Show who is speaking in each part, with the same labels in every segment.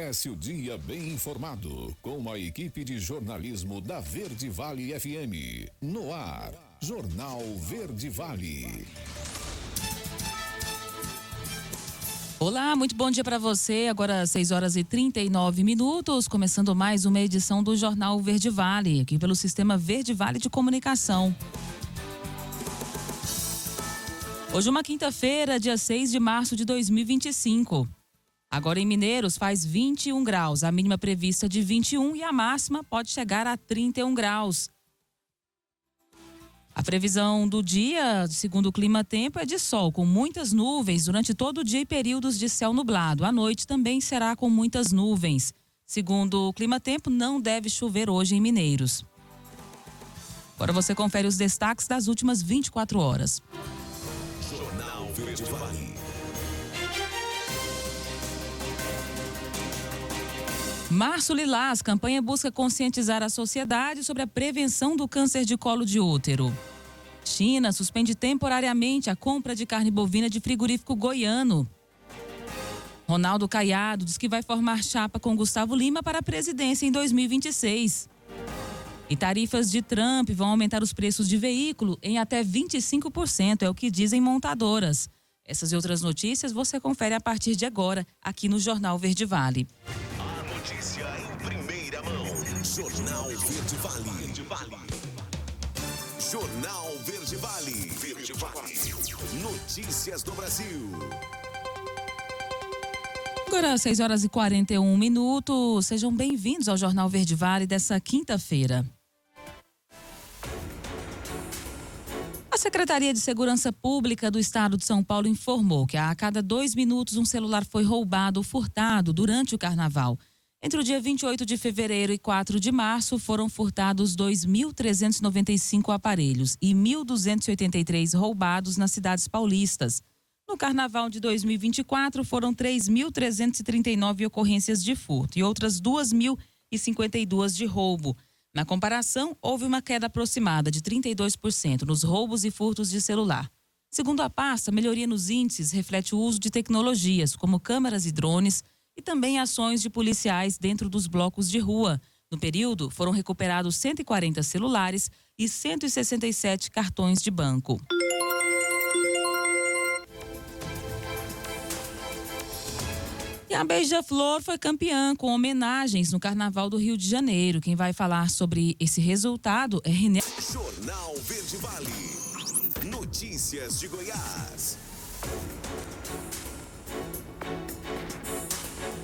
Speaker 1: Comece o dia bem informado com a equipe de jornalismo da Verde Vale FM. No ar, Jornal Verde Vale.
Speaker 2: Olá, muito bom dia para você. Agora 6h39, começando mais uma edição do Jornal Verde Vale, aqui pelo Sistema Verde Vale de Comunicação. Hoje uma quinta-feira, dia 6 de março de 2025. Agora em Mineiros faz 21 graus, a mínima prevista de 21 e a máxima pode chegar a 31 graus. A previsão do dia, segundo o Climatempo, é de sol, com muitas nuvens durante todo o dia e períodos de céu nublado. À noite também será com muitas nuvens. Segundo o Climatempo, não deve chover hoje em Mineiros. Agora você confere os destaques das últimas 24 horas.
Speaker 1: Jornal Verde Vale.
Speaker 2: Março Lilás, campanha busca conscientizar a sociedade sobre a prevenção do câncer de colo de útero. China suspende temporariamente a compra de carne bovina de frigorífico goiano. Ronaldo Caiado diz que vai formar chapa com Gustavo Lima para a presidência em 2026. E tarifas de Trump vão aumentar os preços de veículo em até 25%, é o que dizem montadoras. Essas e outras notícias você confere a partir de agora, aqui no Jornal Verde Vale.
Speaker 1: Notícia em primeira mão. Jornal Verde Vale. Jornal Verde Vale. Verde Vale. Notícias do Brasil.
Speaker 2: Agora 6h41. Sejam bem-vindos ao Jornal Verde Vale dessa quinta-feira. A Secretaria de Segurança Pública do Estado de São Paulo informou que a cada 2 minutos um celular foi roubado ou furtado durante o Carnaval. Entre o dia 28 de fevereiro e 4 de março, foram furtados 2.395 aparelhos e 1.283 roubados nas cidades paulistas. No Carnaval de 2024, foram 3.339 ocorrências de furto e outras 2.052 de roubo. Na comparação, houve uma queda aproximada de 32% nos roubos e furtos de celular. Segundo a pasta, a melhoria nos índices reflete o uso de tecnologias, como câmeras e drones, e também ações de policiais dentro dos blocos de rua. No período, foram recuperados 140 celulares e 167 cartões de banco. E a Beija-Flor foi campeã com homenagens no Carnaval do Rio de Janeiro. Quem vai falar sobre esse resultado é René.
Speaker 1: Jornal Verde Vale. Notícias de Goiás.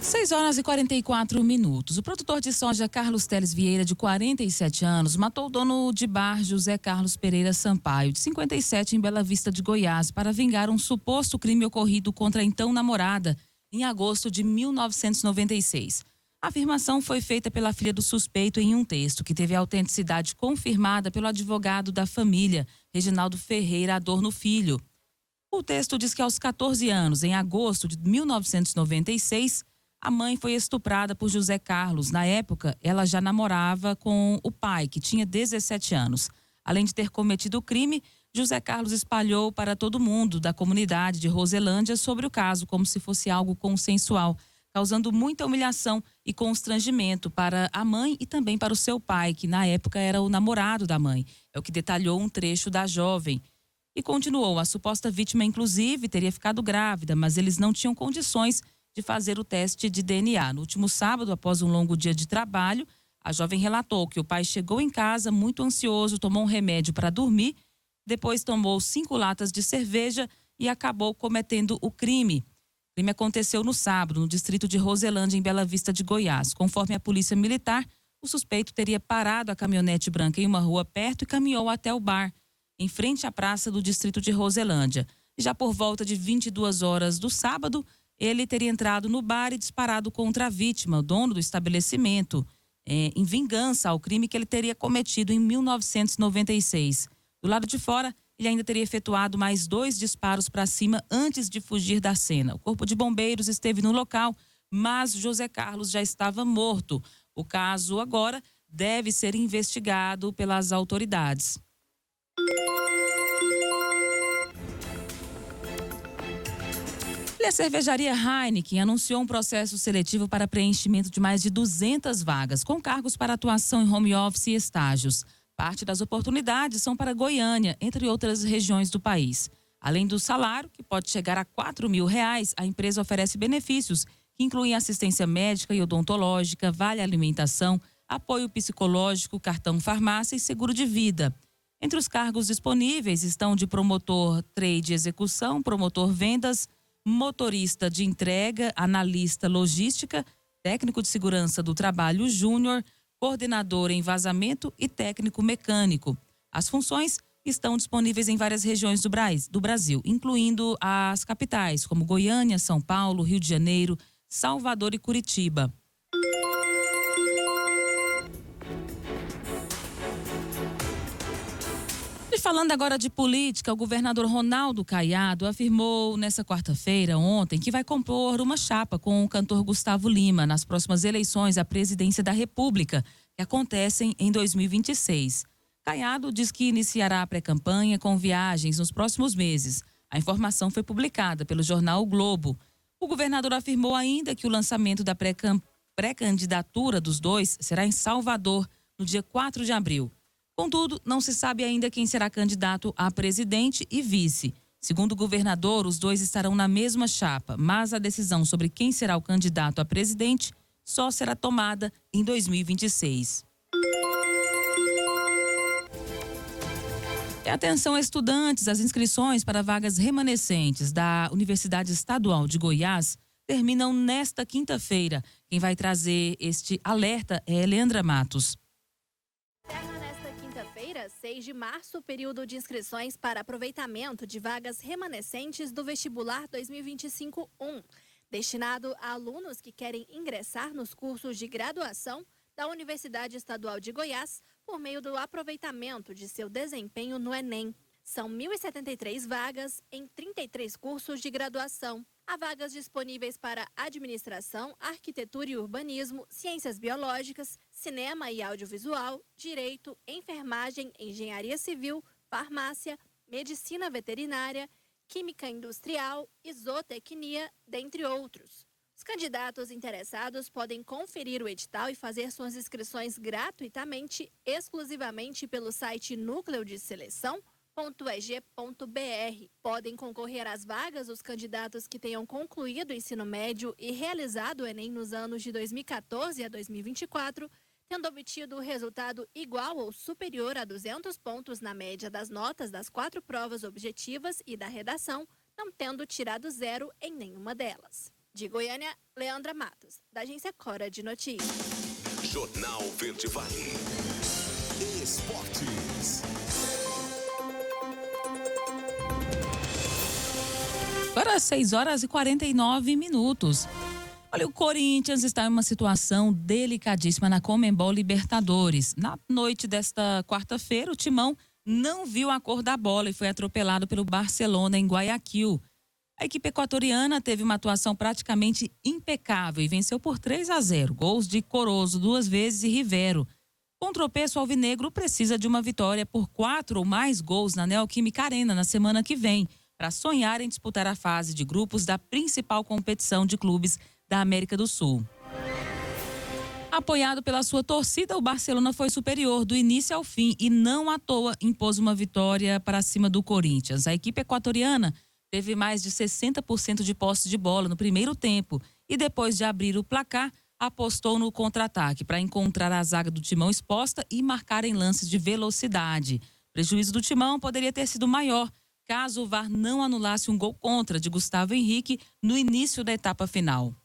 Speaker 2: 6h44. O produtor de soja Carlos Teles Vieira, de 47 anos, matou o dono de bar José Carlos Pereira Sampaio, de 57, em Bela Vista de Goiás, para vingar um suposto crime ocorrido contra a então namorada em agosto de 1996. A afirmação foi feita pela filha do suspeito em um texto que teve a autenticidade confirmada pelo advogado da família, Reginaldo Ferreira Adorno Filho. O texto diz que aos 14 anos, em agosto de 1996, a mãe foi estuprada por José Carlos. Na época, ela já namorava com o pai, que tinha 17 anos. Além de ter cometido o crime, José Carlos espalhou para todo mundo da comunidade de Roselândia sobre o caso, como se fosse algo consensual, causando muita humilhação e constrangimento para a mãe e também para o seu pai, que na época era o namorado da mãe. É o que detalhou um trecho da jovem. E continuou, a suposta vítima, inclusive, teria ficado grávida, mas eles não tinham condições de fazer o teste de DNA. No último sábado, após um longo dia de trabalho, a jovem relatou que o pai chegou em casa muito ansioso, tomou um remédio para dormir, depois tomou 5 latas de cerveja e acabou cometendo o crime. O crime aconteceu no sábado, no distrito de Roselândia, em Bela Vista de Goiás. Conforme a polícia militar, o suspeito teria parado a caminhonete branca em uma rua perto e caminhou até o bar, em frente à praça do distrito de Roselândia. Já por volta de 22 horas do sábado, ele teria entrado no bar e disparado contra a vítima, o dono do estabelecimento, em vingança ao crime que ele teria cometido em 1996. Do lado de fora, ele ainda teria efetuado mais 2 disparos para cima antes de fugir da cena. O corpo de bombeiros esteve no local, mas José Carlos já estava morto. O caso agora deve ser investigado pelas autoridades. Olha, a cervejaria Heineken anunciou um processo seletivo para preenchimento de mais de 200 vagas, com cargos para atuação em home office e estágios. Parte das oportunidades são para Goiânia, entre outras regiões do país. Além do salário, que pode chegar a R$ 4.000, a empresa oferece benefícios que incluem assistência médica e odontológica, vale alimentação, apoio psicológico, cartão farmácia e seguro de vida. Entre os cargos disponíveis estão de promotor trade execução, promotor vendas, motorista de entrega, analista logística, técnico de segurança do trabalho júnior, coordenador em vazamento e técnico mecânico. As funções estão disponíveis em várias regiões do Brasil, incluindo as capitais como Goiânia, São Paulo, Rio de Janeiro, Salvador e Curitiba. E falando agora de política, o governador Ronaldo Caiado afirmou nessa quarta-feira, ontem, que vai compor uma chapa com o cantor Gustavo Lima nas próximas eleições à presidência da República, que acontecem em 2026. Caiado diz que iniciará a pré-campanha com viagens nos próximos meses. A informação foi publicada pelo jornal O Globo. O governador afirmou ainda que o lançamento da pré-candidatura dos dois será em Salvador, no dia 4 de abril. Contudo, não se sabe ainda quem será candidato a presidente e vice. Segundo o governador, os dois estarão na mesma chapa, mas a decisão sobre quem será o candidato a presidente só será tomada em 2026. E atenção, estudantes, as inscrições para vagas remanescentes da Universidade Estadual de Goiás terminam nesta quinta-feira. Quem vai trazer este alerta é Leandra Matos.
Speaker 3: 6 de março, período de inscrições para aproveitamento de vagas remanescentes do vestibular 2025-1, destinado a alunos que querem ingressar nos cursos de graduação da Universidade Estadual de Goiás por meio do aproveitamento de seu desempenho no Enem. São 1.073 vagas em 33 cursos de graduação. Há vagas disponíveis para administração, arquitetura e urbanismo, ciências biológicas, cinema e audiovisual, direito, enfermagem, engenharia civil, farmácia, medicina veterinária, química industrial e zootecnia, dentre outros. Os candidatos interessados podem conferir o edital e fazer suas inscrições gratuitamente, exclusivamente pelo site Núcleo de Seleção, .eg.br. Podem concorrer às vagas os candidatos que tenham concluído o ensino médio e realizado o Enem nos anos de 2014 a 2024, tendo obtido resultado igual ou superior a 200 pontos na média das notas das 4 provas objetivas e da redação, não tendo tirado 0 em nenhuma delas. De Goiânia, Leandra Matos, da agência Cora de Notícias.
Speaker 4: Jornal Verde Vale. Esportes.
Speaker 2: Agora 6h49. Olha, o Corinthians está em uma situação delicadíssima na Conmebol Libertadores. Na noite desta quarta-feira, o Timão não viu a cor da bola e foi atropelado pelo Barcelona em Guayaquil. A equipe equatoriana teve uma atuação praticamente impecável e venceu por 3-0. Gols de Corozo 2 vezes e Rivero. Com tropeço, o alvinegro precisa de uma vitória por 4 ou mais gols na Neoquímica Arena na semana que vem, para sonhar em disputar a fase de grupos da principal competição de clubes da América do Sul. Apoiado pela sua torcida, o Barcelona foi superior do início ao fim e não à toa impôs uma vitória para cima do Corinthians. A equipe equatoriana teve mais de 60% de posse de bola no primeiro tempo e depois de abrir o placar, apostou no contra-ataque para encontrar a zaga do Timão exposta e marcar em lances de velocidade. O prejuízo do Timão poderia ter sido maior caso o VAR não anulasse um gol contra de Gustavo Henrique no início da etapa final.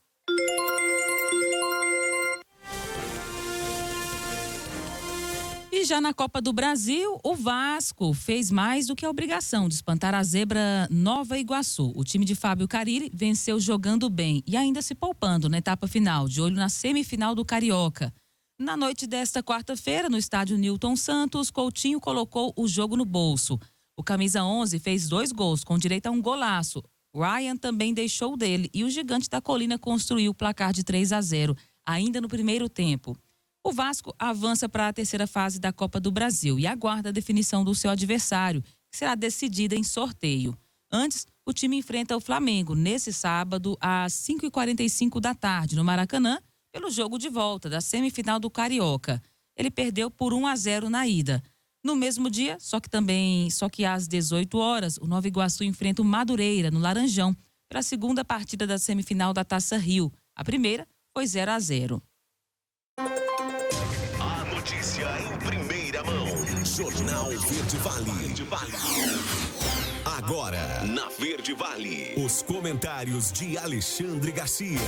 Speaker 2: E já na Copa do Brasil, o Vasco fez mais do que a obrigação de espantar a zebra Nova Iguaçu. O time de Fábio Carille venceu jogando bem e ainda se poupando na etapa final, de olho na semifinal do Carioca. Na noite desta quarta-feira, no estádio Newton Santos, Coutinho colocou o jogo no bolso. O camisa 11 fez 2 gols, com direito a um golaço. Ryan também deixou dele e o Gigante da Colina construiu o placar de 3-0, ainda no primeiro tempo. O Vasco avança para a terceira fase da Copa do Brasil e aguarda a definição do seu adversário, que será decidida em sorteio. Antes, o time enfrenta o Flamengo nesse sábado às 5h45 da tarde no Maracanã, pelo jogo de volta da semifinal do Carioca. Ele perdeu por 1-0 na ida. No mesmo dia, só que às 18 horas, o Nova Iguaçu enfrenta o Madureira no Laranjão para a segunda partida da semifinal da Taça Rio. A primeira foi 0-0.
Speaker 4: A notícia em primeira mão. Jornal Verde Vale. Agora, na Verde Vale, os comentários de Alexandre Garcia.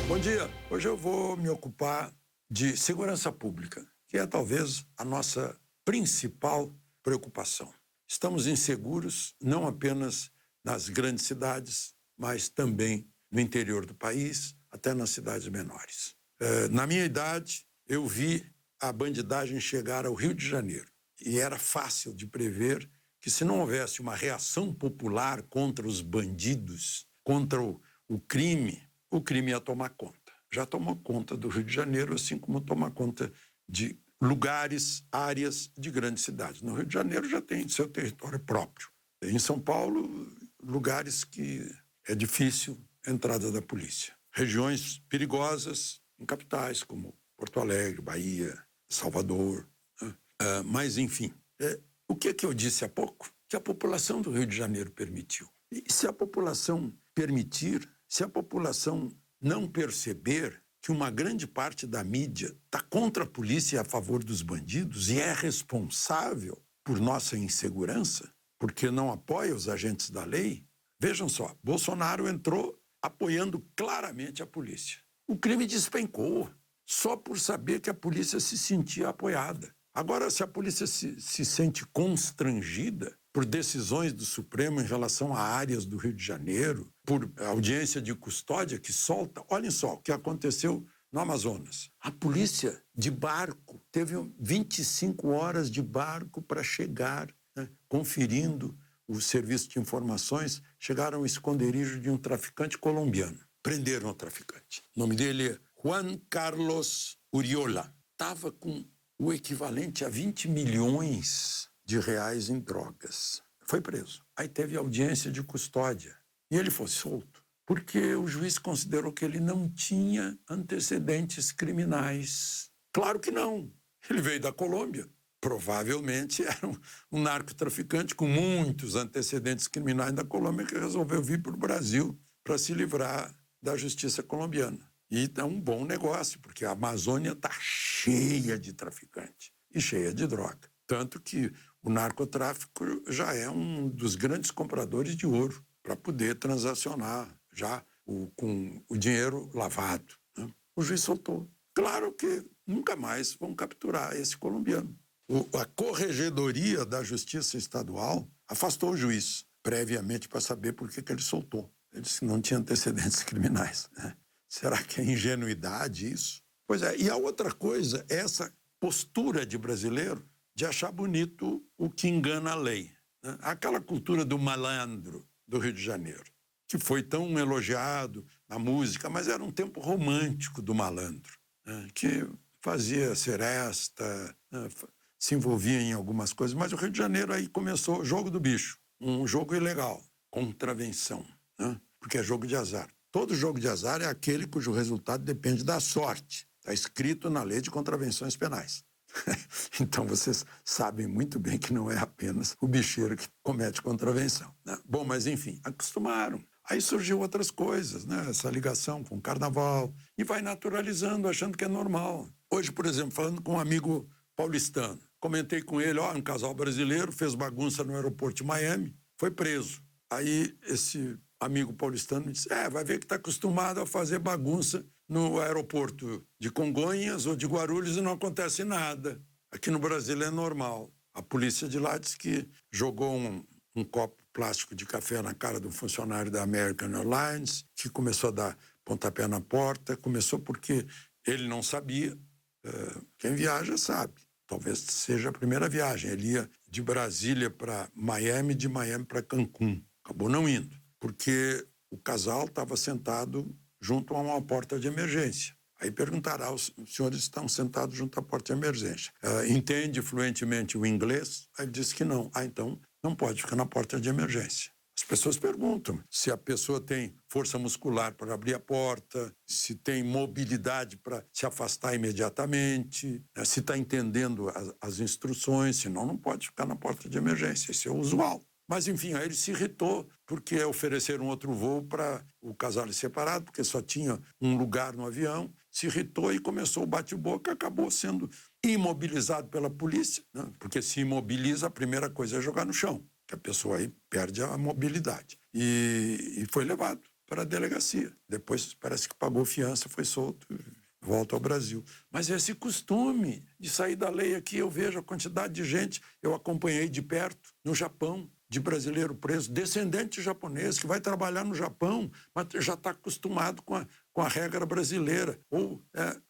Speaker 5: Bom dia. Hoje eu vou me ocupar de segurança pública, que é talvez a nossa principal preocupação. Estamos inseguros não apenas nas grandes cidades, mas também no interior do país, até nas cidades menores. Na minha idade, eu vi a bandidagem chegar ao Rio de Janeiro e era fácil de prever que, se não houvesse uma reação popular contra os bandidos, contra o crime ia tomar conta. Já tomou conta do Rio de Janeiro, assim como toma conta de lugares, áreas de grandes cidades. No Rio de Janeiro já tem seu território próprio. Em São Paulo, lugares que é difícil a entrada da polícia. Regiões perigosas em capitais como Porto Alegre, Bahia, Salvador. Mas, enfim, o que eu disse há pouco? Que a população do Rio de Janeiro permitiu. E se a população permitir, se a população não perceber que uma grande parte da mídia está contra a polícia e a favor dos bandidos e é responsável por nossa insegurança, porque não apoia os agentes da lei, vejam só, Bolsonaro entrou apoiando claramente a polícia. O crime despencou, só por saber que a polícia se sentia apoiada. Agora, se a polícia se sente constrangida por decisões do Supremo em relação a áreas do Rio de Janeiro, por audiência de custódia que solta, olhem só o que aconteceu no Amazonas. A polícia de barco teve 25 horas de barco para chegar, conferindo o serviço de informações, chegaram ao esconderijo de um traficante colombiano. Prenderam o traficante. O nome dele é Juan Carlos Uriola. Estava com o equivalente a 20 milhões de reais em drogas. Foi preso. Aí teve audiência de custódia. E ele foi solto, porque o juiz considerou que ele não tinha antecedentes criminais. Claro que não. Ele veio da Colômbia. Provavelmente era um narcotraficante com muitos antecedentes criminais da Colômbia que resolveu vir para o Brasil para se livrar da justiça colombiana. E é um bom negócio, porque a Amazônia está cheia de traficante e cheia de droga. Tanto que o narcotráfico já é um dos grandes compradores de ouro para poder transacionar já com o dinheiro lavado. O juiz soltou. Claro que nunca mais vão capturar esse colombiano. A Corregedoria da Justiça Estadual afastou o juiz previamente para saber por que ele soltou. Ele disse que não tinha antecedentes criminais. Será que é ingenuidade isso? Pois é, e a outra coisa é essa postura de brasileiro de achar bonito o que engana a lei. Aquela cultura do malandro do Rio de Janeiro, que foi tão elogiado na música, mas era um tempo romântico do malandro, que fazia seresta, se envolvia em algumas coisas. Mas o Rio de Janeiro aí começou o jogo do bicho, um jogo ilegal, contravenção, porque é jogo de azar. Todo jogo de azar é aquele cujo resultado depende da sorte. Está escrito na lei de contravenções penais. Então, vocês sabem muito bem que não é apenas o bicheiro que comete contravenção. Bom, mas enfim, acostumaram. Aí surgiu outras coisas, essa ligação com o carnaval, e vai naturalizando, achando que é normal. Hoje, por exemplo, falando com um amigo paulistano, comentei com ele, um casal brasileiro fez bagunça no aeroporto de Miami, foi preso. Aí esse amigo paulistano me disse, vai ver que está acostumado a fazer bagunça no aeroporto de Congonhas ou de Guarulhos e não acontece nada. Aqui no Brasil é normal. A polícia de lá disse que jogou um copo plástico de café na cara do funcionário da American Airlines, que começou a dar pontapé na porta. Começou porque ele não sabia. Quem viaja sabe. Talvez seja a primeira viagem. Ele ia de Brasília para Miami, de Miami para Cancún. Acabou não indo, porque o casal estava sentado junto a uma porta de emergência. Aí perguntará, os senhores estão sentados junto à porta de emergência. Entende fluentemente o inglês? Aí ele disse que não. Então não pode ficar na porta de emergência. As pessoas perguntam se a pessoa tem força muscular para abrir a porta, se tem mobilidade para se afastar imediatamente, né? Se está entendendo as instruções, senão não pode ficar na porta de emergência. Isso é usual. Mas, enfim, aí ele se irritou porque ofereceram outro voo para o casal ir separado, porque só tinha um lugar no avião. Se irritou e começou o bate-boca, acabou sendo imobilizado pela polícia, né? Porque se imobiliza, a primeira coisa é jogar no chão, que a pessoa aí perde a mobilidade. E foi levado para a delegacia. Depois parece que pagou fiança, foi solto, volta ao Brasil. Mas esse costume de sair da lei aqui, eu vejo a quantidade de gente, eu acompanhei de perto no Japão, de brasileiro preso, descendente de japonês, que vai trabalhar no Japão, mas já está acostumado com a regra brasileira. Ou,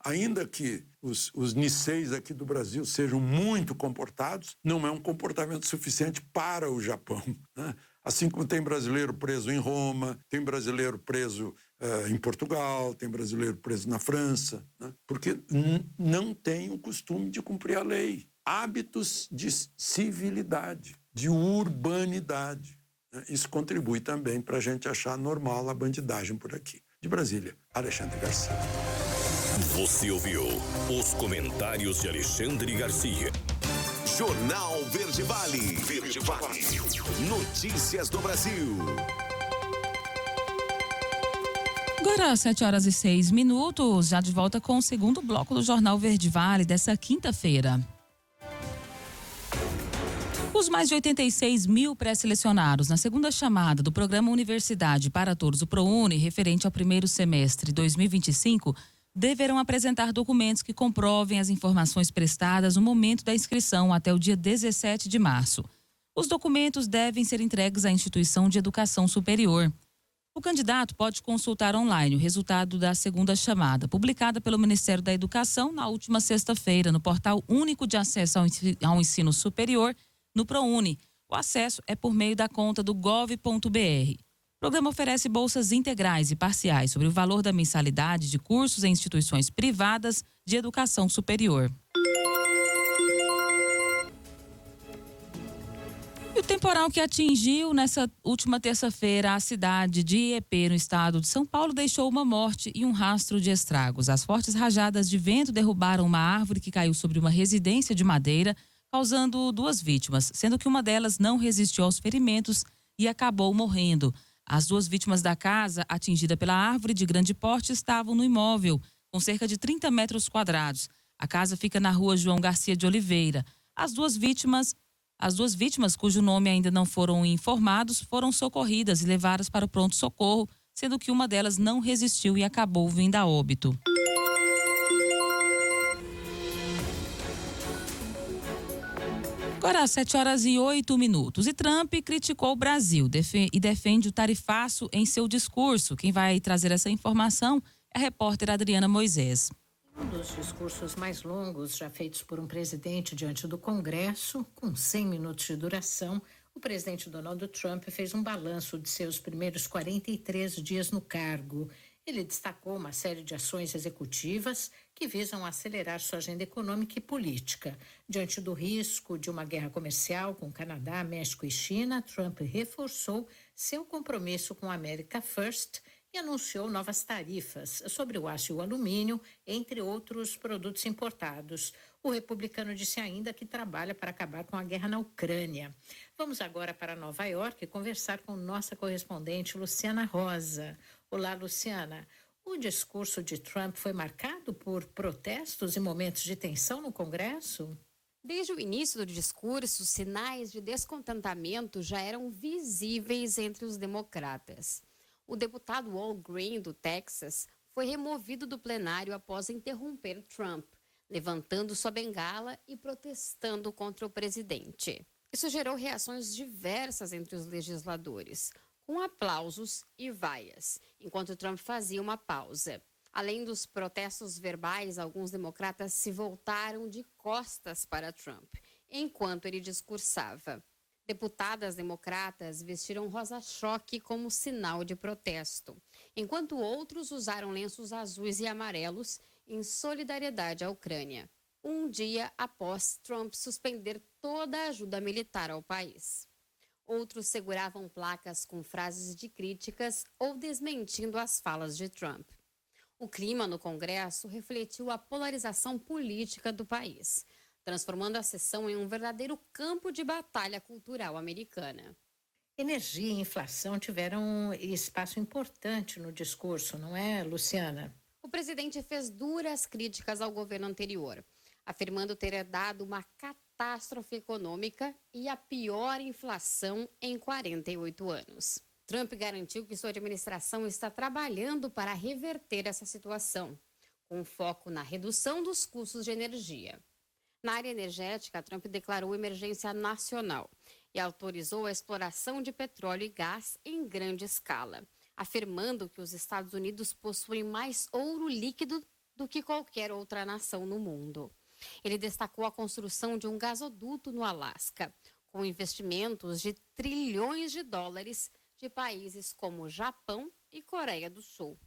Speaker 5: ainda que os niseis aqui do Brasil sejam muito comportados, não é um comportamento suficiente para o Japão, né? Assim como tem brasileiro preso em Roma, tem brasileiro preso em Portugal, tem brasileiro preso na França, né? Porque não tem o costume de cumprir a lei. Hábitos de civilidade, de urbanidade, né? Isso contribui também para a gente achar normal a bandidagem por aqui. De Brasília, Alexandre Garcia.
Speaker 4: Você ouviu os comentários de Alexandre Garcia. Jornal Verde Vale. Verde Vale. Notícias do Brasil.
Speaker 2: Agora, 7h06, já de volta com o segundo bloco do Jornal Verde Vale dessa quinta-feira. Os mais de 86 mil pré-selecionados na segunda chamada do Programa Universidade para Todos, o ProUni, referente ao primeiro semestre 2025, deverão apresentar documentos que comprovem as informações prestadas no momento da inscrição até o dia 17 de março. Os documentos devem ser entregues à instituição de educação superior. O candidato pode consultar online o resultado da segunda chamada, publicada pelo Ministério da Educação na última sexta-feira no Portal Único de Acesso ao Ensino Superior, no ProUni. O acesso é por meio da conta do gov.br. O programa oferece bolsas integrais e parciais sobre o valor da mensalidade de cursos em instituições privadas de educação superior. E o temporal que atingiu nessa última terça-feira a cidade de Iepê, no estado de São Paulo, deixou uma morte e um rastro de estragos. As fortes rajadas de vento derrubaram uma árvore que caiu sobre uma residência de madeira, causando 2 vítimas, sendo que uma delas não resistiu aos ferimentos e acabou morrendo. As 2 vítimas da casa, atingida pela árvore de grande porte, estavam no imóvel, com cerca de 30 metros quadrados. A casa fica na rua João Garcia de Oliveira. As duas vítimas, cujo nome ainda não foram informados, foram socorridas e levadas para o pronto-socorro, sendo que uma delas não resistiu e acabou vindo a óbito. Agora, 7h08. E Trump criticou o Brasil e defende o tarifaço em seu discurso. Quem vai trazer essa informação é a repórter Adriana Moisés.
Speaker 6: Um dos discursos mais longos já feitos por um presidente diante do Congresso, com 100 minutos de duração, o presidente Donald Trump fez um balanço de seus primeiros 43 dias no cargo. Ele destacou uma série de ações executivas que visam acelerar sua agenda econômica e política. Diante do risco de uma guerra comercial com Canadá, México e China, Trump reforçou seu compromisso com a America First e anunciou novas tarifas sobre o aço e o alumínio, entre outros produtos importados. O republicano disse ainda que trabalha para acabar com a guerra na Ucrânia. Vamos agora para Nova York conversar com nossa correspondente Luciana Rosa. Olá, Luciana. O discurso de Trump foi marcado por protestos e momentos de tensão no Congresso?
Speaker 7: Desde o início do discurso, sinais de descontentamento já eram visíveis entre os democratas. O deputado Al Green, do Texas, foi removido do plenário após interromper Trump, levantando sua bengala e protestando contra o presidente. Isso gerou reações diversas entre os legisladores, com aplausos e vaias, enquanto Trump fazia uma pausa. Além dos protestos verbais, alguns democratas se voltaram de costas para Trump, enquanto ele discursava. Deputadas democratas vestiram rosa-choque como sinal de protesto, enquanto outros usaram lenços azuis e amarelos em solidariedade à Ucrânia, um dia após Trump suspender toda a ajuda militar ao país. Outros seguravam placas com frases de críticas ou desmentindo as falas de Trump. O clima no Congresso refletiu a polarização política do país, transformando a sessão em um verdadeiro campo de batalha cultural americana.
Speaker 6: Energia e inflação tiveram um espaço importante no discurso, não é, Luciana?
Speaker 7: O presidente fez duras críticas ao governo anterior, afirmando ter herdado uma catástrofe econômica e a pior inflação em 48 anos. Trump garantiu que sua administração está trabalhando para reverter essa situação, com foco na redução dos custos de energia. Na área energética, Trump declarou emergência nacional e autorizou a exploração de petróleo e gás em grande escala, afirmando que os Estados Unidos possuem mais ouro líquido do que qualquer outra nação no mundo. Ele destacou a construção de um gasoduto no Alasca, com investimentos de trilhões de dólares de países como Japão e Coreia do Sul.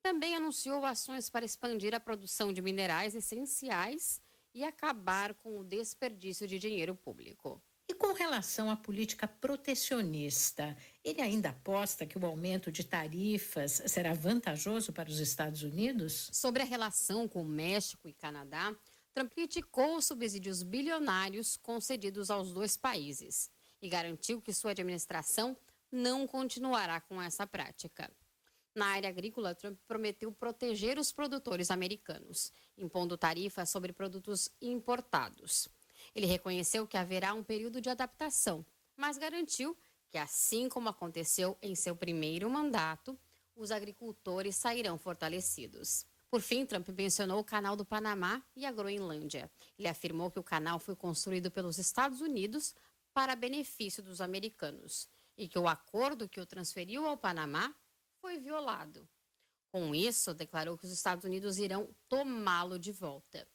Speaker 7: Também anunciou ações para expandir a produção de minerais essenciais e acabar com o desperdício de dinheiro público.
Speaker 6: E com relação à política protecionista, ele ainda aposta que o aumento de tarifas será vantajoso para os Estados Unidos?
Speaker 7: Sobre a relação com o México e Canadá, Trump criticou os subsídios bilionários concedidos aos dois países e garantiu que sua administração não continuará com essa prática. Na área agrícola, Trump prometeu proteger os produtores americanos, impondo tarifas sobre produtos importados. Ele reconheceu que haverá um período de adaptação, mas garantiu que, assim como aconteceu em seu primeiro mandato, os agricultores sairão fortalecidos. Por fim, Trump mencionou o Canal do Panamá e a Groenlândia. Ele afirmou que o canal foi construído pelos Estados Unidos para benefício dos americanos e que o acordo que o transferiu ao Panamá foi violado. Com isso, declarou que os Estados Unidos irão tomá-lo de volta.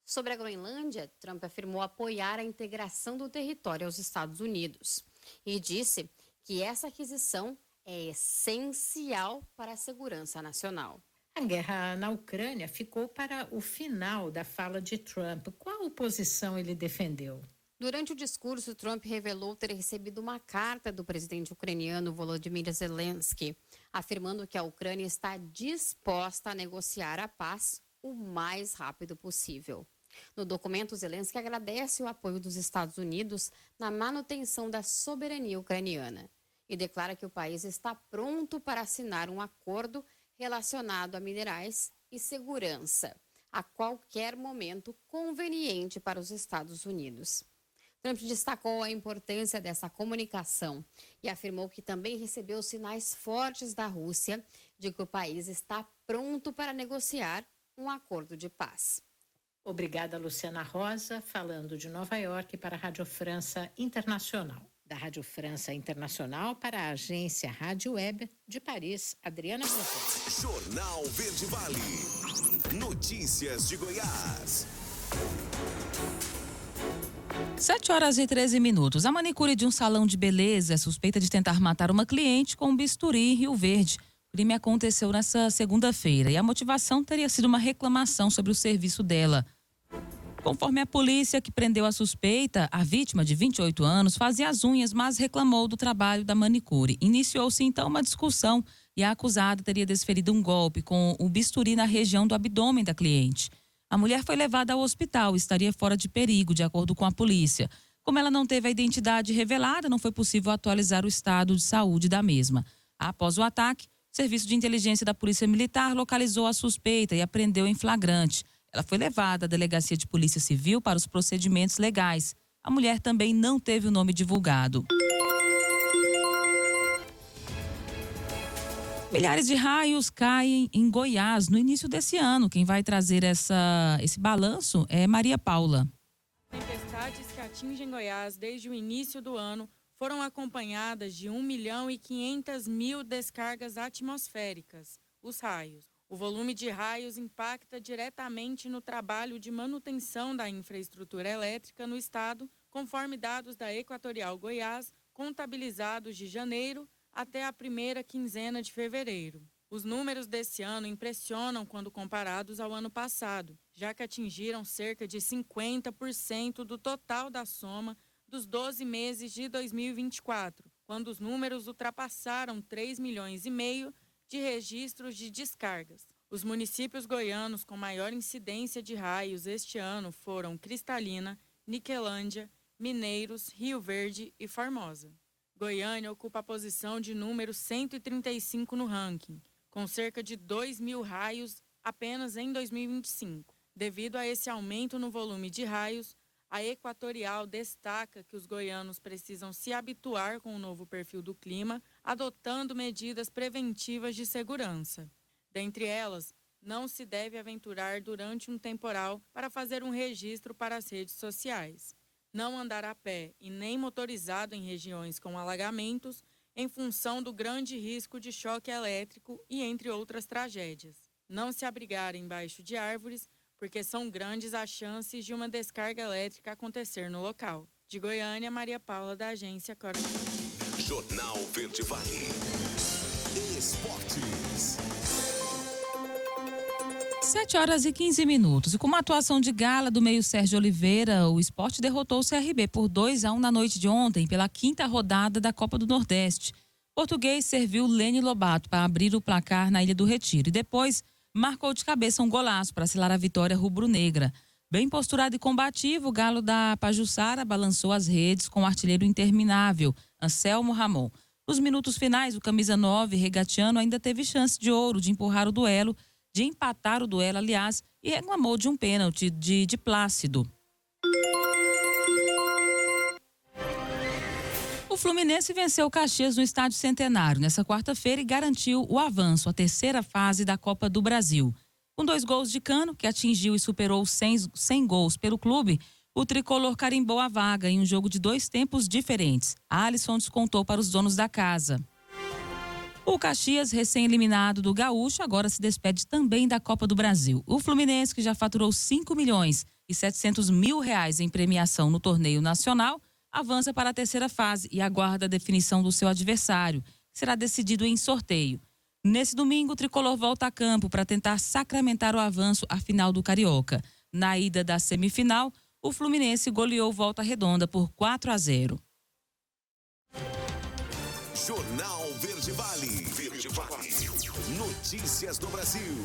Speaker 7: Sobre a Groenlândia, Trump afirmou apoiar a integração do território aos Estados Unidos e disse que essa aquisição é essencial para a segurança nacional.
Speaker 6: A guerra na Ucrânia ficou para o final da fala de Trump. Qual posição ele defendeu?
Speaker 7: Durante o discurso, Trump revelou ter recebido uma carta do presidente ucraniano Volodymyr Zelensky, afirmando que a Ucrânia está disposta a negociar a paz o mais rápido possível. No documento, Zelensky agradece o apoio dos Estados Unidos na manutenção da soberania ucraniana e declara que o país está pronto para assinar um acordo relacionado a minerais e segurança, a qualquer momento conveniente para os Estados Unidos. Trump destacou a importância dessa comunicação e afirmou que também recebeu sinais fortes da Rússia de que o país está pronto para negociar um acordo de paz.
Speaker 6: Obrigada, Luciana Rosa, falando de Nova York para a Rádio França Internacional. Da Rádio França Internacional para a agência Rádio Web de Paris, Adriana Bozé.
Speaker 4: Jornal Verde Vale. Notícias de Goiás.
Speaker 2: 7h13. A manicure de um salão de beleza é suspeita de tentar matar uma cliente com um bisturi em Rio Verde. O crime aconteceu nessa segunda-feira e a motivação teria sido uma reclamação sobre o serviço dela. Conforme a polícia que prendeu a suspeita, a vítima, de 28 anos, fazia as unhas, mas reclamou do trabalho da manicure. Iniciou-se então uma discussão e a acusada teria desferido um golpe com o bisturi na região do abdômen da cliente. A mulher foi levada ao hospital e estaria fora de perigo, de acordo com a polícia. Como ela não teve a identidade revelada, não foi possível atualizar o estado de saúde da mesma. Após o ataque, o Serviço de Inteligência da Polícia Militar localizou a suspeita e a prendeu em flagrante. Ela foi levada à Delegacia de Polícia Civil para os procedimentos legais. A mulher também não teve o nome divulgado. Milhares de raios caem em Goiás no início desse ano. Quem vai trazer esse balanço é Maria Paula.
Speaker 8: Tempestades que atingem Goiás desde o início do ano foram acompanhadas de 1.500.000 descargas atmosféricas, os raios. O volume de raios impacta diretamente no trabalho de manutenção da infraestrutura elétrica no estado, conforme dados da Equatorial Goiás, contabilizados de janeiro até a primeira quinzena de fevereiro. Os números desse ano impressionam quando comparados ao ano passado, já que atingiram cerca de 50% do total da soma dos 12 meses de 2024, quando os números ultrapassaram 3,5 milhões de registros de descargas. Os municípios goianos com maior incidência de raios este ano foram Cristalina, Niquelândia, Mineiros, Rio Verde e Formosa. Goiânia ocupa a posição de número 135 no ranking, com cerca de 2.000 raios apenas em 2025. Devido a esse aumento no volume de raios, a Equatorial destaca que os goianos precisam se habituar com o novo perfil do clima, adotando medidas preventivas de segurança. Dentre elas, não se deve aventurar durante um temporal para fazer um registro para as redes sociais. Não andar a pé e nem motorizado em regiões com alagamentos, em função do grande risco de choque elétrico e entre outras tragédias. Não se abrigar embaixo de árvores, porque são grandes as chances de uma descarga elétrica acontecer no local. De Goiânia, Maria Paula, da agência Cora.
Speaker 4: Jornal Verde Vale. Esportes.
Speaker 2: 7h15. E com uma atuação de gala do meio Sérgio Oliveira, o Sport derrotou o CRB por 2-1 na noite de ontem, pela 5ª rodada da Copa do Nordeste. O português serviu Lene Lobato para abrir o placar na Ilha do Retiro e depois marcou de cabeça um golaço para selar a vitória rubro-negra. Bem posturado e combativo, o galo da Pajuçara balançou as redes com o artilheiro interminável, Anselmo Ramon. Nos minutos finais, o camisa 9, Regatiano, ainda teve chance de ouro de empurrar o duelo, de empatar o duelo, aliás, e reclamou de um pênalti de Plácido. O Fluminense venceu o Caxias no Estádio Centenário nessa quarta-feira e garantiu o avanço à 3ª fase da Copa do Brasil. Com 2 gols de Cano, que atingiu e superou 100 gols pelo clube, o tricolor carimbou a vaga em um jogo de 2 tempos diferentes. Alisson descontou para os donos da casa. O Caxias, recém-eliminado do Gaúcho, agora se despede também da Copa do Brasil. O Fluminense, que já faturou R$5.700.000 em premiação no torneio nacional, avança para a 3ª fase e aguarda a definição do seu adversário, que será decidido em sorteio. Nesse domingo, o tricolor volta a campo para tentar sacramentar o avanço à final do Carioca. Na ida da semifinal, o Fluminense goleou Volta Redonda por 4-0.
Speaker 4: Jornal Verde Vale. Verde Vale. Notícias do Brasil.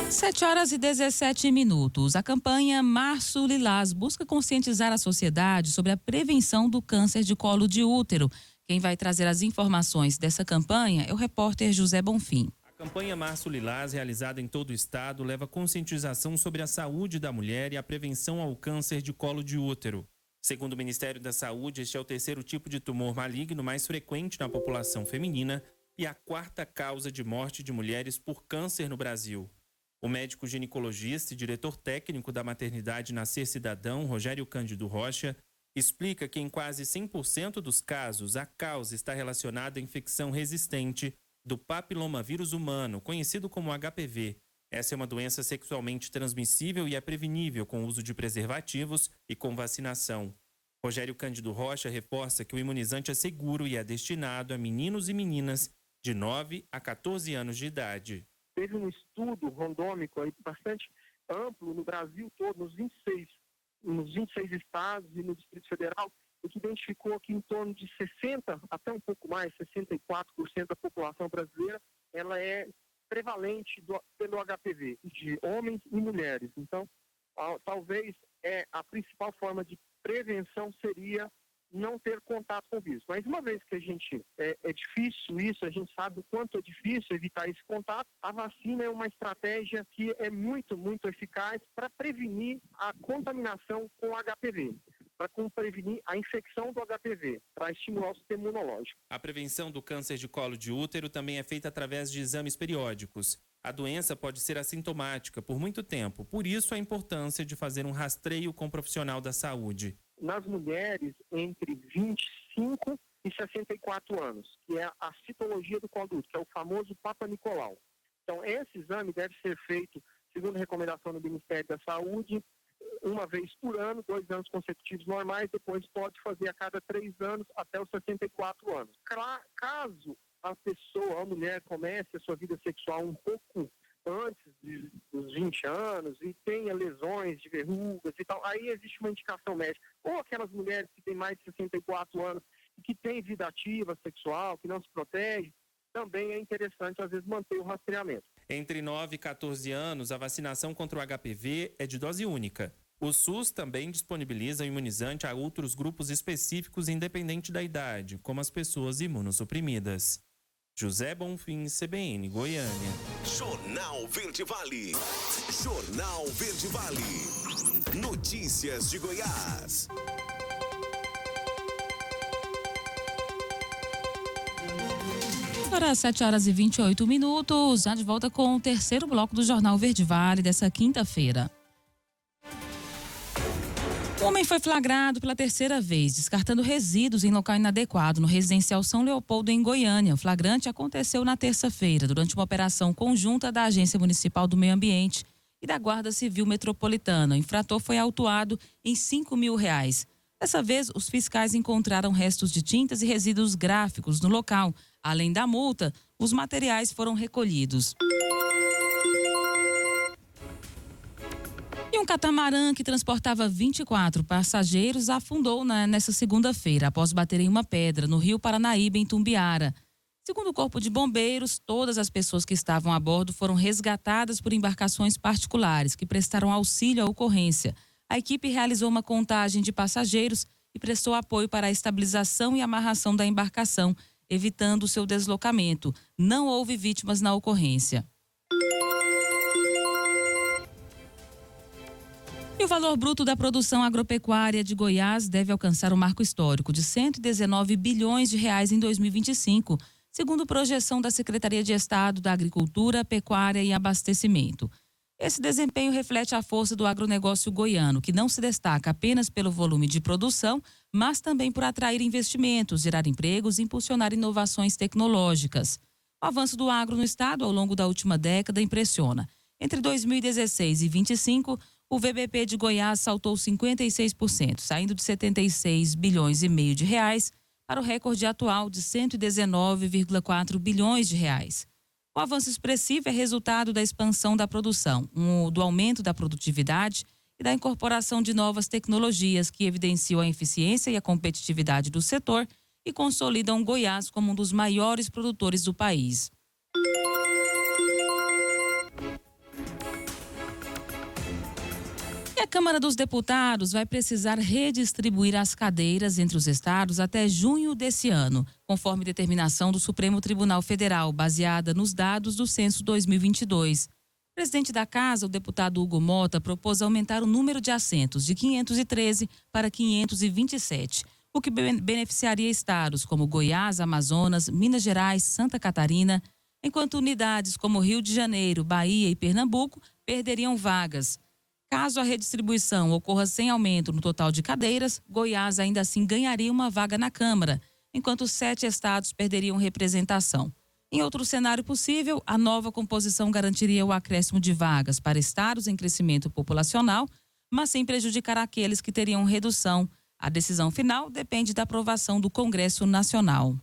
Speaker 2: 7h17. A campanha Março Lilás busca conscientizar a sociedade sobre a prevenção do câncer de colo de útero. Quem vai trazer as informações dessa campanha é o repórter José Bonfim.
Speaker 9: A campanha Março Lilás, realizada em todo o estado, leva conscientização sobre a saúde da mulher e a prevenção ao câncer de colo de útero. Segundo o Ministério da Saúde, este é o 3º tipo de tumor maligno mais frequente na população feminina e a 4ª causa de morte de mulheres por câncer no Brasil. O médico ginecologista e diretor técnico da maternidade Nascer Cidadão, Rogério Cândido Rocha, explica que em quase 100% dos casos a causa está relacionada à infecção resistente do papilomavírus humano, conhecido como HPV. Essa é uma doença sexualmente transmissível e é prevenível com o uso de preservativos e com vacinação. Rogério Cândido Rocha reforça que o imunizante é seguro e é destinado a meninos e meninas de 9 a 14 anos de idade.
Speaker 10: Teve um estudo randômico aí bastante amplo no Brasil todo, nos 26 estados e no Distrito Federal, o que identificou que em torno de 60%, até um pouco mais, 64% da população brasileira, ela é prevalente pelo HPV, de homens e mulheres. Então, talvez a principal forma de prevenção seria não ter contato com o vírus. Mas uma vez que a gente é difícil isso, a gente sabe o quanto é difícil evitar esse contato, a vacina é uma estratégia que é muito, muito eficaz para prevenir a contaminação com o HPV, para prevenir a infecção do HPV, para estimular o sistema imunológico.
Speaker 9: A prevenção do câncer de colo de útero também é feita através de exames periódicos. A doença pode ser assintomática por muito tempo, por isso a importância de fazer um rastreio com um profissional da saúde.
Speaker 10: Nas mulheres entre 25 e 64 anos, que é a citologia do colo do útero, que é o famoso Papa Nicolau. Então, esse exame deve ser feito, segundo a recomendação do Ministério da Saúde, uma vez por ano, 2 anos consecutivos normais, depois pode fazer a cada 3 anos até os 64 anos. Caso a pessoa, a mulher, comece a sua vida sexual um pouco antes dos 20 anos e tenha lesões de verrugas e tal, aí existe uma indicação médica. Ou aquelas mulheres que têm mais de 64 anos e que têm vida ativa sexual, que não se protege, também é interessante, às vezes, manter o rastreamento.
Speaker 9: Entre 9 e 14 anos, a vacinação contra o HPV é de dose única. O SUS também disponibiliza o imunizante a outros grupos específicos independente da idade, como as pessoas imunossuprimidas. José Bonfim, CBN, Goiânia.
Speaker 4: Jornal Verde Vale. Jornal Verde Vale. Notícias de Goiás.
Speaker 2: Agora, 7h28, já de volta com o terceiro bloco do Jornal Verde Vale dessa quinta-feira. O homem foi flagrado pela terceira vez, descartando resíduos em local inadequado no residencial São Leopoldo, em Goiânia. O flagrante aconteceu na terça-feira, durante uma operação conjunta da Agência Municipal do Meio Ambiente e da Guarda Civil Metropolitana. O infrator foi autuado em R$5.000. Dessa vez, os fiscais encontraram restos de tintas e resíduos gráficos no local. Além da multa, os materiais foram recolhidos. E um catamarã que transportava 24 passageiros afundou nessa segunda-feira, após bater em uma pedra no rio Paranaíba, em Tumbiara. Segundo o Corpo de Bombeiros, todas as pessoas que estavam a bordo foram resgatadas por embarcações particulares que prestaram auxílio à ocorrência. A equipe realizou uma contagem de passageiros e prestou apoio para a estabilização e amarração da embarcação, evitando o seu deslocamento. Não houve vítimas na ocorrência. E o valor bruto da produção agropecuária de Goiás deve alcançar o marco histórico de R$119 bilhões em 2025, segundo projeção da Secretaria de Estado da Agricultura, Pecuária e Abastecimento. Esse desempenho reflete a força do agronegócio goiano, que não se destaca apenas pelo volume de produção, mas também por atrair investimentos, gerar empregos e impulsionar inovações tecnológicas. O avanço do agro no estado ao longo da última década impressiona. Entre 2016 e 2025, o VBP de Goiás saltou 56%, saindo de R$76,5 bilhões para o recorde atual de R$119,4 bilhões. O avanço expressivo é resultado da expansão da produção, do aumento da produtividade e da incorporação de novas tecnologias que evidenciam a eficiência e a competitividade do setor e consolidam Goiás como um dos maiores produtores do país. A Câmara dos Deputados vai precisar redistribuir as cadeiras entre os estados até junho desse ano, conforme determinação do Supremo Tribunal Federal, baseada nos dados do censo 2022. O presidente da Casa, o deputado Hugo Mota, propôs aumentar o número de assentos de 513 para 527, o que beneficiaria estados como Goiás, Amazonas, Minas Gerais, Santa Catarina, enquanto unidades como Rio de Janeiro, Bahia e Pernambuco perderiam vagas. Caso a redistribuição ocorra sem aumento no total de cadeiras, Goiás ainda assim ganharia uma vaga na Câmara, enquanto 7 estados perderiam representação. Em outro cenário possível, a nova composição garantiria o acréscimo de vagas para estados em crescimento populacional, mas sem prejudicar aqueles que teriam redução. A decisão final depende da aprovação do Congresso Nacional.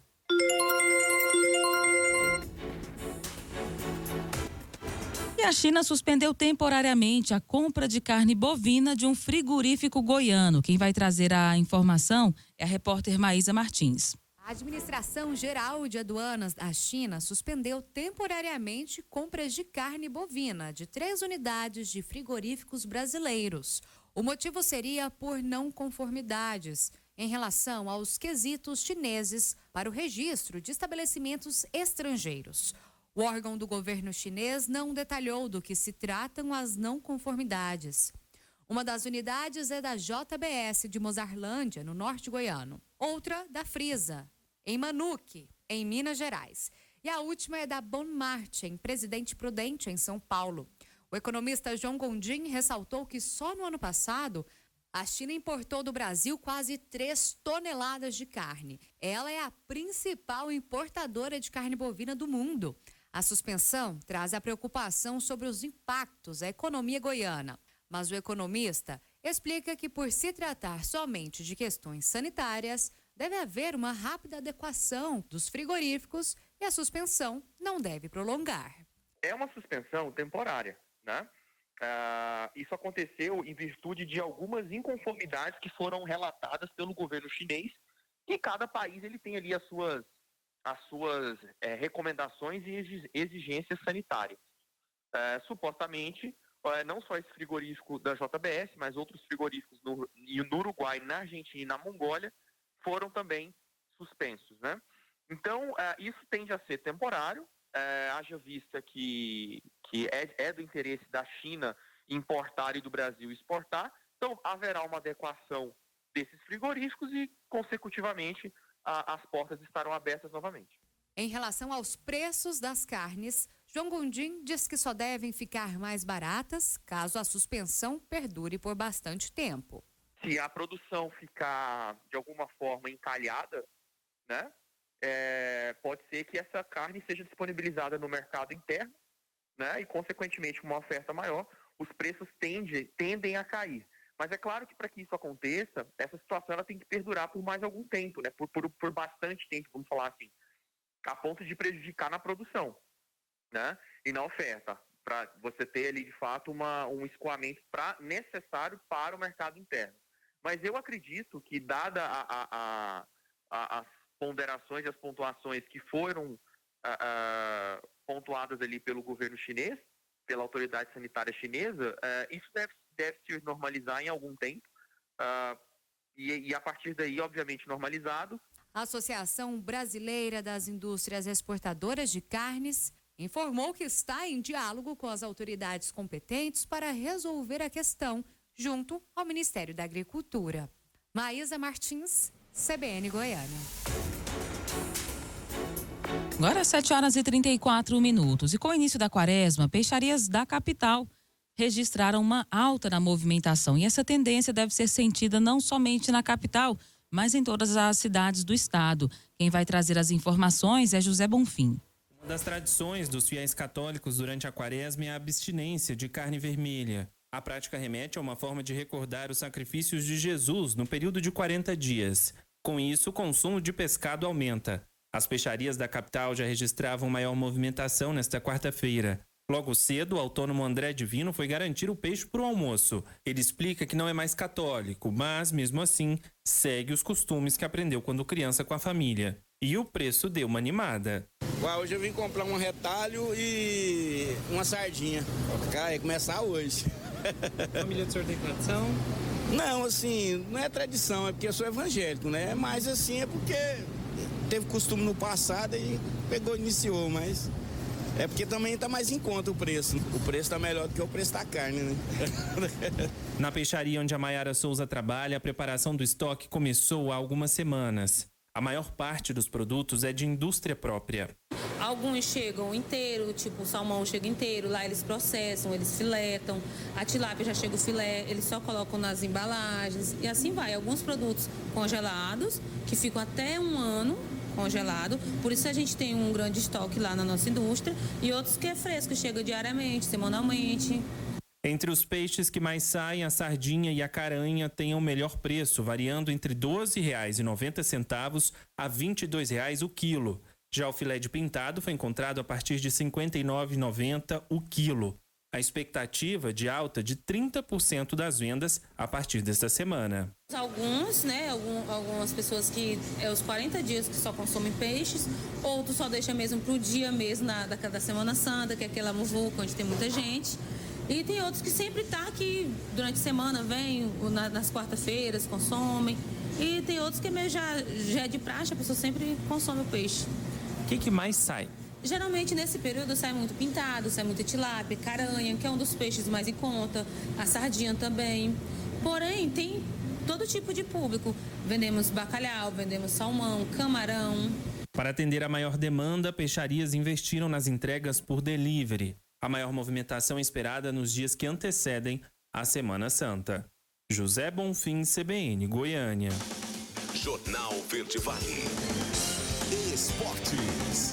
Speaker 2: E a China suspendeu temporariamente a compra de carne bovina de um frigorífico goiano. Quem vai trazer a informação é a repórter Maísa Martins.
Speaker 11: A Administração Geral de Aduanas da China suspendeu temporariamente compras de carne bovina de 3 unidades de frigoríficos brasileiros. O motivo seria por não conformidades em relação aos quesitos chineses para o registro de estabelecimentos estrangeiros. O órgão do governo chinês não detalhou do que se tratam as não conformidades. Uma das unidades é da JBS de Mozarlândia, no norte goiano. Outra da Frisa, em Manuque, em Minas Gerais. E a última é da Bon Marte, em Presidente Prudente, em São Paulo. O economista João Gondim ressaltou que só no ano passado a China importou do Brasil quase 3 toneladas de carne. Ela é a principal importadora de carne bovina do mundo. A suspensão traz a preocupação sobre os impactos à economia goiana. Mas o economista explica que, por se tratar somente de questões sanitárias, deve haver uma rápida adequação dos frigoríficos e a suspensão não deve prolongar.
Speaker 12: é uma suspensão temporária, né? Isso aconteceu em virtude de algumas inconformidades que foram relatadas pelo governo chinês, e cada país ele tem ali as suas recomendações e exigências sanitárias. Supostamente, não só esse frigorífico da JBS, mas outros frigoríficos no Uruguai, na Argentina e na Mongólia foram também suspensos, né? Então, isso tende a ser temporário, haja vista que é do interesse da China importar e do Brasil exportar. Então, haverá uma adequação desses frigoríficos e, consecutivamente, as portas estarão abertas novamente.
Speaker 11: Em relação aos preços das carnes, João Gondim diz que só devem ficar mais baratas caso a suspensão perdure por bastante tempo.
Speaker 12: Se a produção ficar, de alguma forma, encalhada, né, pode ser que essa carne seja disponibilizada no mercado interno, né, e, consequentemente, com uma oferta maior, os preços tendem a cair. Mas é claro que para que isso aconteça, essa situação ela tem que perdurar por mais algum tempo, né, por bastante tempo, vamos falar assim, a ponto de prejudicar na produção, né, e na oferta, para você ter ali, de fato, um escoamento necessário para o mercado interno. Mas eu acredito que, dada as ponderações e as pontuações que foram pontuadas ali pelo governo chinês, pela autoridade sanitária chinesa, isso deve se normalizar em algum tempo, e a partir daí, obviamente, normalizado.
Speaker 11: A Associação Brasileira das Indústrias Exportadoras de Carnes informou que está em diálogo com as autoridades competentes para resolver a questão, junto ao Ministério da Agricultura. Maísa Martins, CBN Goiânia.
Speaker 2: Agora 7h34. E com o início da quaresma, peixarias da capital registraram uma alta na movimentação. E essa tendência deve ser sentida não somente na capital, mas em todas as cidades do estado. Quem vai trazer as informações é José Bonfim.
Speaker 9: Uma das tradições dos fiéis católicos durante a quaresma é a abstinência de carne vermelha. A prática remete a uma forma de recordar os sacrifícios de Jesus no período de 40 dias. Com isso, o consumo de pescado aumenta. As peixarias da capital já registravam maior movimentação nesta quarta-feira. Logo cedo, o autônomo André Divino foi garantir o peixe para o almoço. Ele explica que não é mais católico, mas, mesmo assim, segue os costumes que aprendeu quando criança com a família. E o preço deu uma animada.
Speaker 13: Hoje eu vim comprar um retalho e uma sardinha. Vai começar hoje.
Speaker 14: A família do senhor tem tradição?
Speaker 13: Não, assim, não é tradição, é porque eu sou evangélico, né? Mas, assim, é porque teve costume no passado e iniciou, mas... É porque também está mais em conta o preço. O preço está melhor do que o preço da carne, né?
Speaker 9: Na peixaria onde a Maiara Souza trabalha, a preparação do estoque começou há algumas semanas. A maior parte dos produtos é de indústria própria.
Speaker 15: Alguns chegam inteiro, tipo o salmão chega inteiro, lá eles processam, eles filetam. A tilápia já chega o filé, eles só colocam nas embalagens e assim vai. Alguns produtos congelados, que ficam até um ano congelado, por isso a gente tem um grande estoque lá na nossa indústria, e outros que é fresco, chega diariamente, semanalmente.
Speaker 9: Entre os peixes que mais saem, a sardinha e a caranha têm o melhor preço, variando entre R$ 12,90 a R$ 22,00 o quilo. Já o filé de pintado foi encontrado a partir de R$ 59,90 o quilo. A expectativa de alta de 30% das vendas a partir desta semana.
Speaker 15: Alguns, né, algumas pessoas que é os 40 dias que só consomem peixes, outros só deixam mesmo para o dia mesmo da Semana Santa, que é aquela muvuca onde tem muita gente. E tem outros que sempre tá aqui durante a semana, vem nas quarta-feiras, consomem. E tem outros que já é de praxe, a pessoa sempre consome o peixe.
Speaker 9: O que mais sai?
Speaker 15: Geralmente, nesse período, sai muito pintado, sai muita tilápia, caranha, que é um dos peixes mais em conta, a sardinha também. Porém, tem todo tipo de público. Vendemos bacalhau, vendemos salmão, camarão.
Speaker 9: Para atender a maior demanda, peixarias investiram nas entregas por delivery. A maior movimentação é esperada nos dias que antecedem a Semana Santa. José Bonfim, CBN, Goiânia.
Speaker 4: Jornal Verde Vale. Esportes.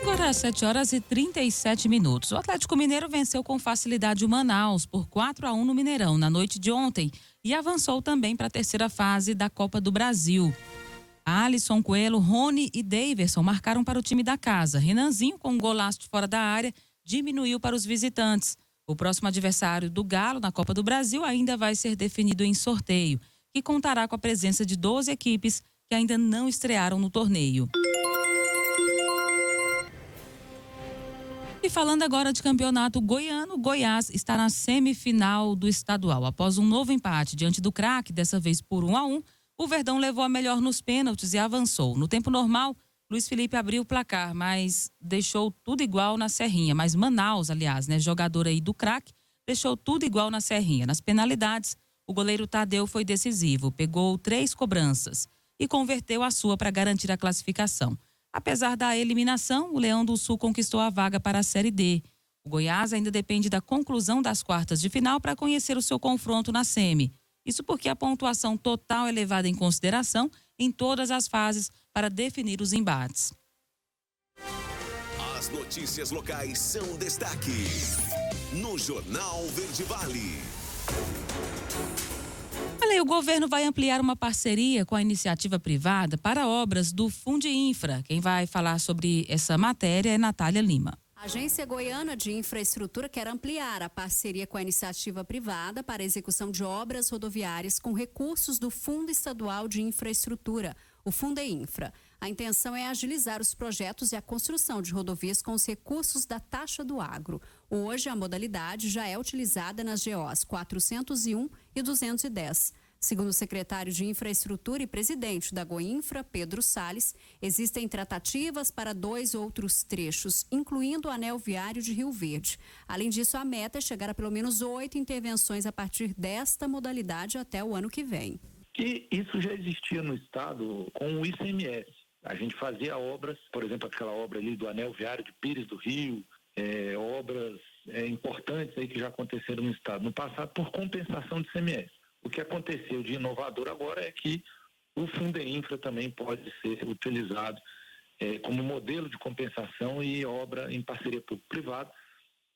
Speaker 2: Agora às 7h37. O Atlético Mineiro venceu com facilidade o Manaus por 4-1 no Mineirão na noite de ontem e avançou também para a terceira fase da Copa do Brasil. Alisson, Coelho, Rony e Daverson marcaram para o time da casa. Renanzinho, com um golaço de fora da área, diminuiu para os visitantes. O próximo adversário do Galo na Copa do Brasil ainda vai ser definido em sorteio, que contará com a presença de 12 equipes que ainda não estrearam no torneio. E falando agora de campeonato goiano, Goiás está na semifinal do estadual. Após um novo empate diante do Craque, dessa vez por 1-1, o Verdão levou a melhor nos pênaltis e avançou. No tempo normal, Luiz Felipe abriu o placar, mas deixou tudo igual na Serrinha. Mas Manaus, aliás, jogador aí do Craque, deixou tudo igual na Serrinha. Nas penalidades, o goleiro Tadeu foi decisivo, pegou 3 cobranças e converteu a sua para garantir a classificação. Apesar da eliminação, o Leão do Sul conquistou a vaga para a Série D. O Goiás ainda depende da conclusão das quartas de final para conhecer o seu confronto na semi. Isso porque a pontuação total é levada em consideração em todas as fases para definir os embates.
Speaker 4: As notícias locais são destaque no Jornal Verde Vale.
Speaker 2: Olha aí, o governo vai ampliar uma parceria com a iniciativa privada para obras do Fundinfra. Quem vai falar sobre essa matéria é Natália Lima.
Speaker 16: A Agência Goiana de Infraestrutura quer ampliar a parceria com a iniciativa privada para a execução de obras rodoviárias com recursos do Fundo Estadual de Infraestrutura, o Fundeinfra. A intenção é agilizar os projetos e a construção de rodovias com os recursos da taxa do agro. Hoje, a modalidade já é utilizada nas GOs 401 e 210. Segundo o secretário de Infraestrutura e presidente da Goinfra, Pedro Salles, existem tratativas para 2 outros trechos, incluindo o anel viário de Rio Verde. Além disso, a meta é chegar a pelo menos 8 intervenções a partir desta modalidade até o ano que vem.
Speaker 17: E isso já existia no estado com o ICMS. A gente fazia obras, por exemplo, aquela obra ali do anel viário de Pires do Rio, obras importantes aí que já aconteceram no estado no passado por compensação de ICMS. O que aconteceu de inovador agora é que o Fundeinfra também pode ser utilizado como modelo de compensação e obra em parceria público-privado,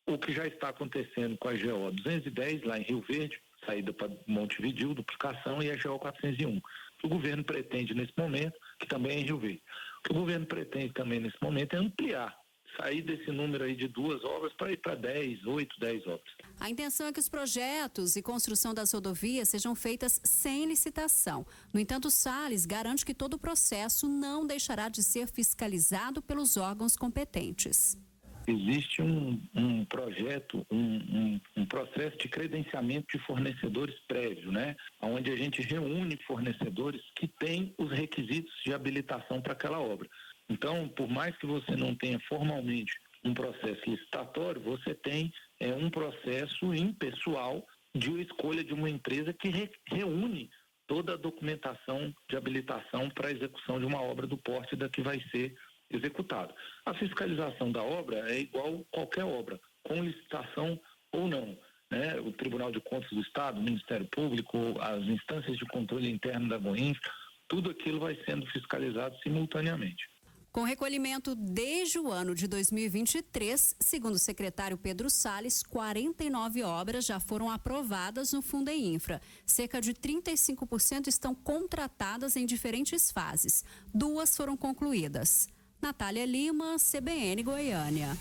Speaker 17: o que já está acontecendo com a GO 210, lá em Rio Verde, saída para Montevidéu, duplicação, e a GO 401. O governo pretende nesse momento, que também é em Rio Verde, o que o governo pretende também nesse momento é ampliar, sair desse número aí de 2 obras para ir para 10, 8, 10 obras.
Speaker 16: A intenção é que os projetos e construção das rodovias sejam feitas sem licitação. No entanto, Salles garante que todo o processo não deixará de ser fiscalizado pelos órgãos competentes.
Speaker 17: Existe um projeto, um processo de credenciamento de fornecedores prévio, onde a gente reúne fornecedores que têm os requisitos de habilitação para aquela obra. Então, por mais que você não tenha formalmente um processo licitatório, você tem um processo impessoal de escolha de uma empresa que reúne toda a documentação de habilitação para a execução de uma obra do porte da que vai ser executada. A fiscalização da obra é igual qualquer obra, com licitação ou não. O Tribunal de Contas do Estado, o Ministério Público, as instâncias de controle interno da Goinfra, tudo aquilo vai sendo fiscalizado simultaneamente.
Speaker 16: Com recolhimento desde o ano de 2023, segundo o secretário Pedro Salles, 49 obras já foram aprovadas no Fundeinfra. Cerca de 35% estão contratadas em diferentes fases. 2 foram concluídas. Natália Lima, CBN Goiânia.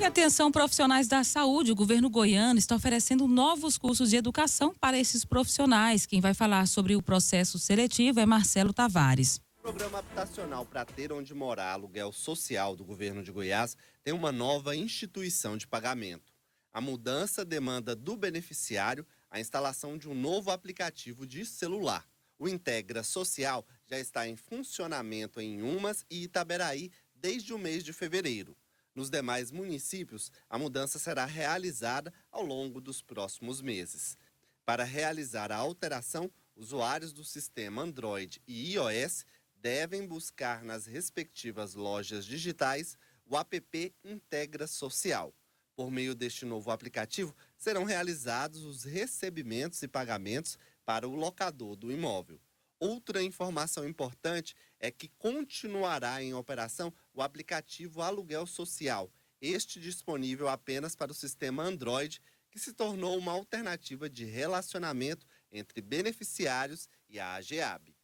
Speaker 2: E atenção, profissionais da saúde, o governo goiano está oferecendo novos cursos de educação para esses profissionais. Quem vai falar sobre o processo seletivo é Marcelo Tavares.
Speaker 18: O programa habitacional para ter onde morar, aluguel social do governo de Goiás, tem uma nova instituição de pagamento. A mudança demanda do beneficiário a instalação de um novo aplicativo de celular. O Integra Social já está em funcionamento em Umas e Itaberaí desde o mês de fevereiro. Nos demais municípios, a mudança será realizada ao longo dos próximos meses. Para realizar a alteração, usuários do sistema Android e iOS devem buscar nas respectivas lojas digitais o app Integra Social. Por meio deste novo aplicativo, serão realizados os recebimentos e pagamentos para o locador do imóvel. Outra informação importante é que continuará em operação o aplicativo Aluguel Social, este disponível apenas para o sistema Android, que se tornou uma alternativa de relacionamento entre beneficiários e a AGEAB.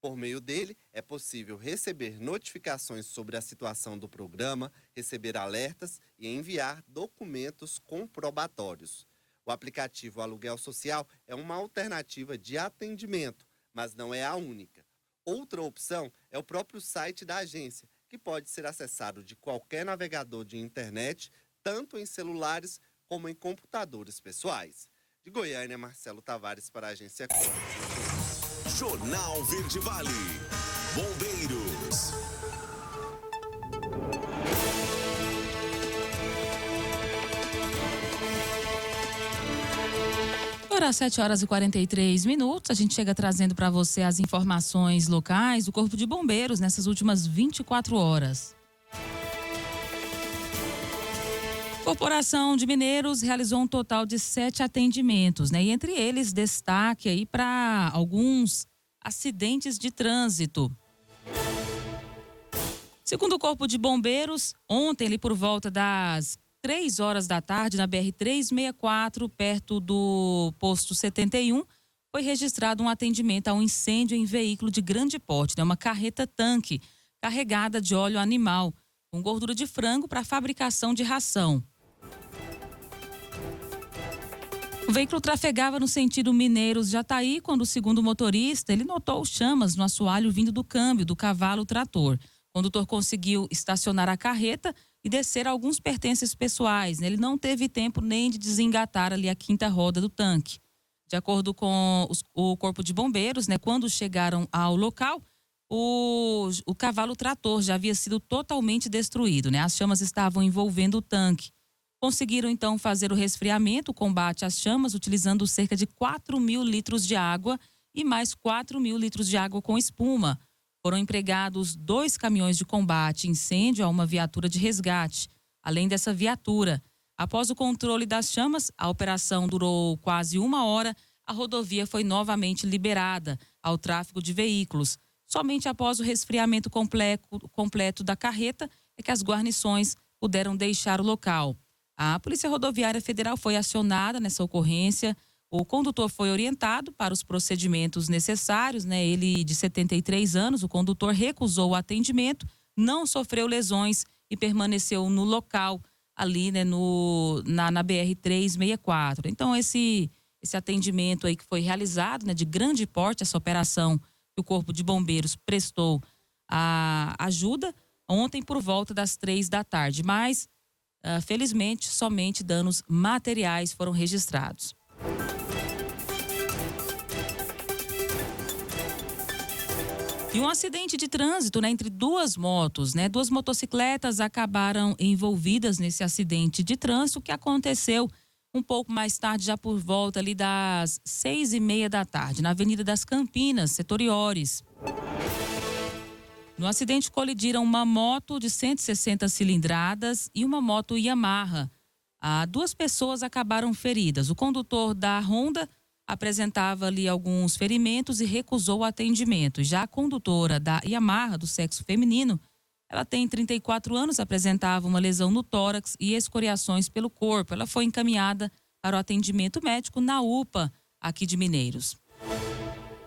Speaker 18: Por meio dele, é possível receber notificações sobre a situação do programa, receber alertas e enviar documentos comprobatórios. O aplicativo Aluguel Social é uma alternativa de atendimento, mas não é a única. Outra opção é o próprio site da agência, que pode ser acessado de qualquer navegador de internet, tanto em celulares como em computadores pessoais. De Goiânia, Marcelo Tavares para a Agência Corte.
Speaker 4: Jornal Verde Vale. Bombeiros.
Speaker 2: Agora às 7h43, a gente chega trazendo para você as informações locais do Corpo de Bombeiros nessas últimas 24 horas. Corporação de Mineiros realizou um total de 7 atendimentos, né? E entre eles, destaque aí para alguns acidentes de trânsito. Segundo o Corpo de Bombeiros, ontem, ali por volta das 3 horas da tarde, na BR-364, perto do posto 71, foi registrado um atendimento a um incêndio em veículo de grande porte, né? Uma carreta-tanque carregada de óleo animal, com gordura de frango para fabricação de ração. O veículo trafegava no sentido Mineiros-Jataí quando o segundo motorista ele notou chamas no assoalho vindo do câmbio do cavalo trator. O condutor conseguiu estacionar a carreta e descer alguns pertences pessoais. Ele não teve tempo nem de desengatar ali a quinta roda do tanque. De acordo com o Corpo de Bombeiros, né, quando chegaram ao local, o cavalo trator já havia sido totalmente destruído, né? As chamas estavam envolvendo o tanque. Conseguiram, então, fazer o resfriamento, o combate às chamas, utilizando cerca de 4.000 litros de água e mais 4.000 litros de água com espuma. Foram empregados 2 caminhões de combate incêndio a uma viatura de resgate. Além dessa viatura, após o controle das chamas, a operação durou quase 1 hora, a rodovia foi novamente liberada ao tráfego de veículos. Somente após o resfriamento completo da carreta é que as guarnições puderam deixar o local. A Polícia Rodoviária Federal foi acionada nessa ocorrência. O condutor foi orientado para os procedimentos necessários, né? Ele, de 73 anos, o condutor recusou o atendimento, não sofreu lesões e permaneceu no local ali, né? Na BR-364. Então, esse atendimento aí que foi realizado, né? De grande porte, essa operação que o Corpo de Bombeiros prestou a ajuda ontem por volta das 3 da tarde, mas felizmente somente danos materiais foram registrados. E um acidente de trânsito, né, entre 2 motos, né? 2 motocicletas acabaram envolvidas nesse acidente de trânsito que aconteceu um pouco mais tarde, já por volta ali das 6h30 da tarde, na Avenida das Campinas, setor Iores. No acidente colidiram uma moto de 160 cilindradas e uma moto Yamaha. 2 pessoas acabaram feridas. O condutor da Honda apresentava ali alguns ferimentos e recusou o atendimento. Já a condutora da Yamaha, do sexo feminino, ela tem 34 anos, apresentava uma lesão no tórax e escoriações pelo corpo. Ela foi encaminhada para o atendimento médico na UPA aqui de Mineiros.